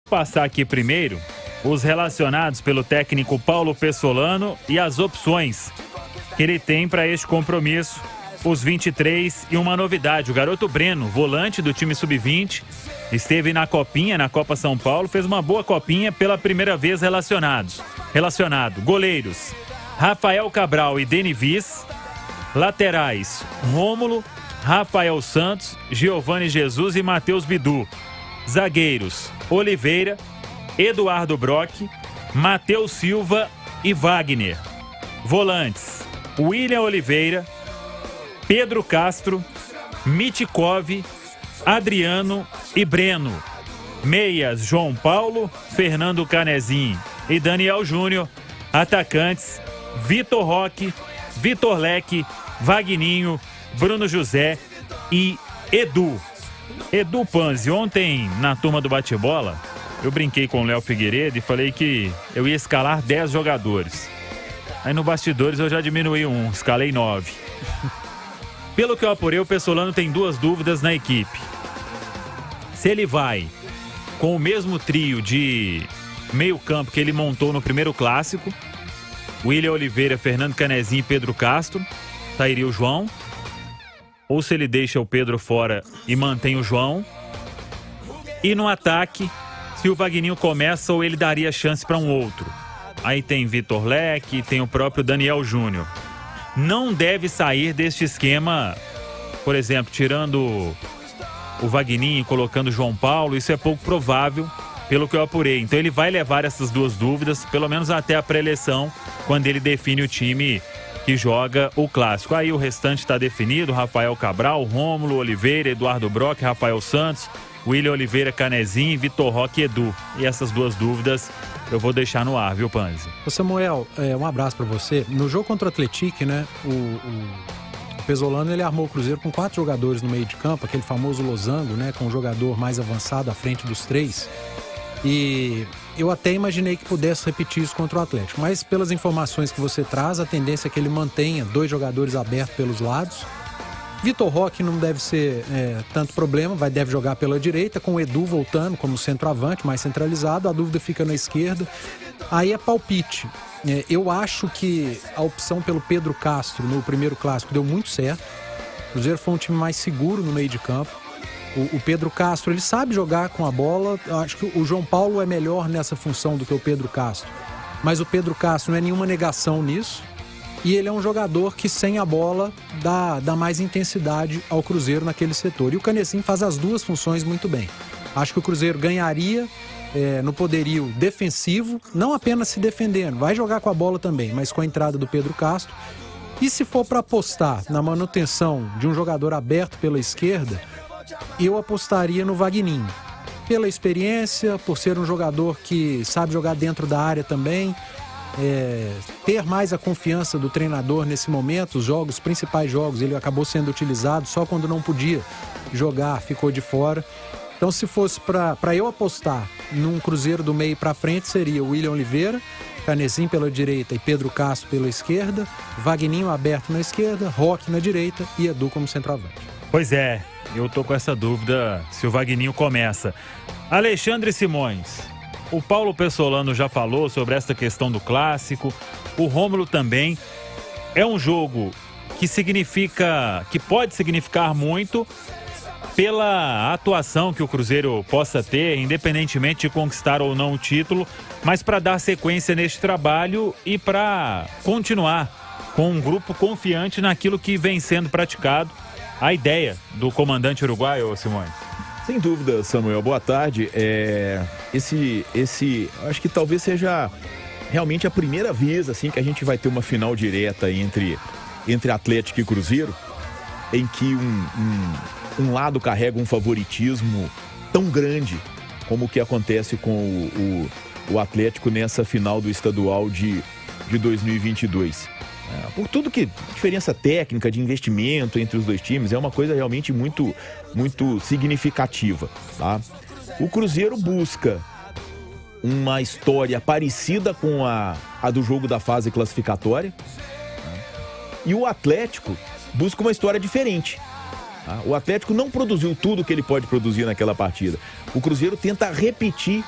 passar aqui primeiro os relacionados pelo técnico Paulo Pessolano e as opções que ele tem para este compromisso, os 23, e uma novidade: o garoto Breno, volante do time sub-20, esteve na Copinha, na Copa São Paulo, fez uma boa Copinha, pela primeira vez relacionado. Goleiros: Rafael Cabral e Denivis. Laterais: Rômulo, Rafael Santos, Giovani Jesus e Matheus Bidu. Zagueiros: Oliveira, Eduardo Brock, Matheus Silva e Wagner. Volantes: William Oliveira, Pedro Castro, Mitkov, Adriano e Breno. Meias: João Paulo, Fernando Canezin e Daniel Júnior. Atacantes: Vitor Roque, Vitor Leque, Vagninho, Bruno José e Edu. Edu Panzi, ontem na turma do bate-bola, eu brinquei com o Léo Figueiredo e falei que eu ia escalar 10 jogadores. Aí no bastidores eu já diminuí um, escalei 9. Pelo que eu apurei, o Pessolano tem 2 dúvidas na equipe. Se ele vai com o mesmo trio de meio-campo que ele montou no primeiro clássico, William Oliveira, Fernando Canezin e Pedro Castro, sairia o João. Ou se ele deixa o Pedro fora e mantém o João. E no ataque, se o Vagninho começa, ou ele daria chance para um outro. Aí tem Vitor Leque, tem o próprio Daniel Júnior. Não deve sair deste esquema, por exemplo, tirando o Vagninho e colocando o João Paulo. Isso é pouco provável, pelo que eu apurei. Então ele vai levar essas 2 dúvidas, pelo menos até a pré-eleição, quando ele define o time que joga o clássico. Aí o restante está definido: Rafael Cabral, Rômulo, Oliveira, Eduardo Brock, Rafael Santos, William Oliveira, Canezin, Vitor Roque e Edu. E essas 2 dúvidas eu vou deixar no ar, viu, Panzi? Ô Samuel, um abraço para você. No jogo contra o Atlético, né, o Pessolano, ele armou o Cruzeiro com 4 jogadores no meio de campo, aquele famoso losango, né, com um jogador mais avançado à frente dos 3. E eu até imaginei que pudesse repetir isso contra o Atlético, mas pelas informações que você traz, a tendência é que ele mantenha 2 jogadores abertos pelos lados. Vitor Roque não deve ser tanto problema, deve jogar pela direita, com o Edu voltando como centroavante, mais centralizado. A dúvida fica na esquerda. Aí é palpite. Eu acho que a opção pelo Pedro Castro no primeiro clássico deu muito certo. O Cruzeiro foi um time mais seguro no meio de campo. O Pedro Castro, ele sabe jogar com a bola. Eu acho que o João Paulo é melhor nessa função do que o Pedro Castro. Mas o Pedro Castro não é nenhuma negação nisso. E ele é um jogador que, sem a bola, dá mais intensidade ao Cruzeiro naquele setor. E o Canezin faz as 2 funções muito bem. Acho que o Cruzeiro ganharia no poderio defensivo, não apenas se defendendo, vai jogar com a bola também, mas com a entrada do Pedro Castro. E se for para apostar na manutenção de um jogador aberto pela esquerda, eu apostaria no Vagninho. Pela experiência, por ser um jogador que sabe jogar dentro da área também, ter mais a confiança do treinador nesse momento. Os principais jogos, ele acabou sendo utilizado, só quando não podia jogar, ficou de fora. Então, se fosse para eu apostar num Cruzeiro do meio para frente, seria o William Oliveira, Canezin pela direita e Pedro Castro pela esquerda, Vagninho aberto na esquerda, Roque na direita e Edu como centroavante. Pois é, eu tô com essa dúvida se o Vagninho começa. Alexandre Simões, o Paulo Pessolano já falou sobre essa questão do clássico, o Rômulo também. É um jogo que pode significar muito pela atuação que o Cruzeiro possa ter, independentemente de conquistar ou não o título, mas para dar sequência neste trabalho e para continuar com um grupo confiante naquilo que vem sendo praticado. A ideia do comandante uruguaio, Simões. Sem dúvida, Samuel. Boa tarde. Acho que talvez seja realmente a primeira vez assim que a gente vai ter uma final direta entre Atlético e Cruzeiro, em que um lado carrega um favoritismo tão grande como o que acontece com o Atlético nessa final do estadual de 2022. Por tudo que diferença técnica de investimento entre os 2 times é uma coisa realmente muito, muito significativa, tá? O Cruzeiro busca uma história parecida com a do jogo da fase classificatória, e o Atlético busca uma história diferente. O Atlético não produziu tudo que ele pode produzir naquela partida. O Cruzeiro tenta repetir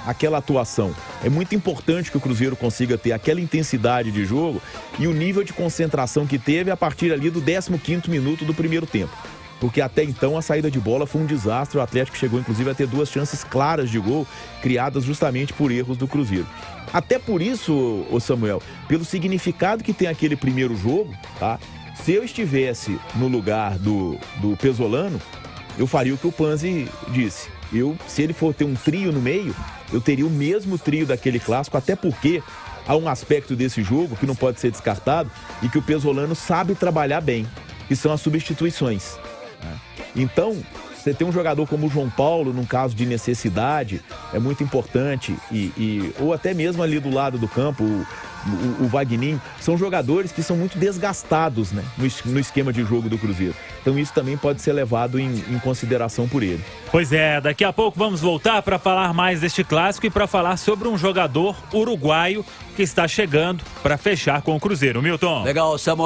aquela atuação. É muito importante que o Cruzeiro consiga ter aquela intensidade de jogo e o nível de concentração que teve a partir ali do 15º minuto do primeiro tempo. Porque até então a saída de bola foi um desastre. O Atlético chegou inclusive a ter 2 chances claras de gol, criadas justamente por erros do Cruzeiro. Até por isso, ô Samuel, pelo significado que tem aquele primeiro jogo, tá? Se eu estivesse no lugar do Pesolano, eu faria o que o Panzi disse. Se ele for ter um trio no meio, eu teria o mesmo trio daquele clássico, até porque há um aspecto desse jogo que não pode ser descartado e que o Pesolano sabe trabalhar bem, que são as substituições. Então, você tem um jogador como o João Paulo, num caso de necessidade, é muito importante, ou até mesmo ali do lado do campo, o Wagninho, são jogadores que são muito desgastados, né, no esquema de jogo do Cruzeiro. Então isso também pode ser levado em consideração por ele. Pois é, daqui a pouco vamos voltar para falar mais deste clássico e para falar sobre um jogador uruguaio que está chegando para fechar com o Cruzeiro. Milton. Legal, Samuel.